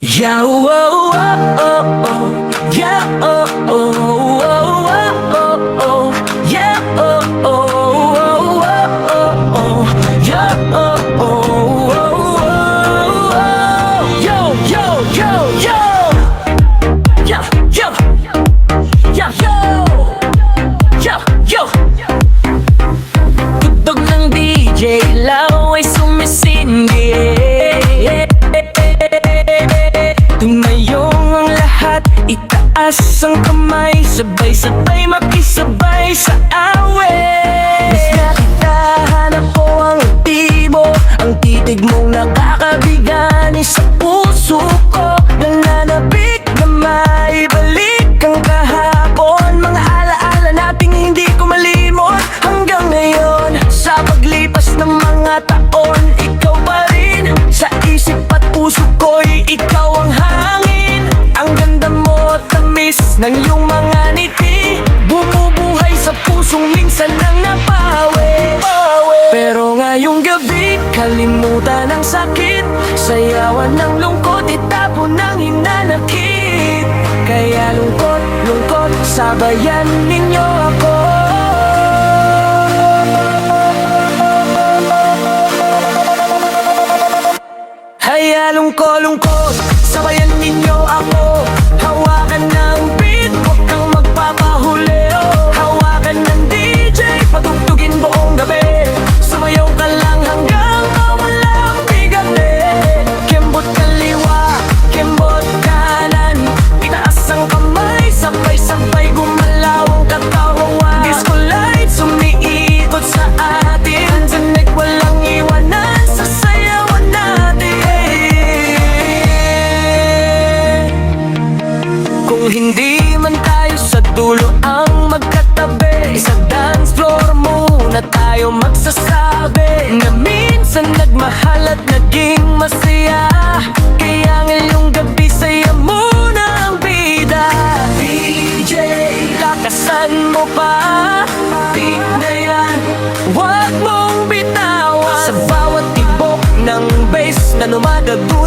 Yeah, oh, oh, oh, oh. Yeah, oh, oh, oh, oh, oh. Yeah, oh, oh, oh, oh, oh. Yeah, oh, oh, oh, oh. Yo, yo, yo, yo. Yeah, yo. Yeah, yo. Yeah, yo. Tugtog ng DJ, laway sumisindi. Tumayong ang lahat, itaas ang kamay, sabay-sabay makisabay sa awit. Mas nakita, hanap ko ang aktibo, ang titig mong nakakabigani sa puso ko. Nananabik na maibalik ang kahapon, mga alaala nating hindi ko malimot. Hanggang ngayon, sa paglipas ng mga taon, ikaw pa rin sa isip at puso ko'y ikaw ang hangin. Ang ganda mo, tamis ng iyong mga ngiti, bumubuhay sa pusong minsan nang napawi. Pero ngayong gabi, kalimutan ang sakit, sayawan ng lungkot, itapon ng hinanakit. Kaya lungkot, lungkot, sabayan ninyo ako. Kaya lungkot, sabayan ninyo ako. Hawakan ng beat, huwag kang magpapahuli, oh. Hawakan ng DJ, patugtugin buong gabi. Sumayaw ka lang hanggang mawala ang bigatin. Kembot kaliwa, kembot kanan, itaas ang kamay, sabay-sabay gumalaw ang katawan. Disco lights umiikot sa atin, tinig walang iwanan sa sayawan natin. Kung hindi man tayo sa dulo ang magkatabi, sa dance floor muna tayo magsasabi na minsan nagmahal at naging masaya. Kaya ngayong gabi saya muna ang bida. DJ, lakasan mo pa, beat na yan, huwag mong bitawan. Sa bawat tibok ng bass na numadago,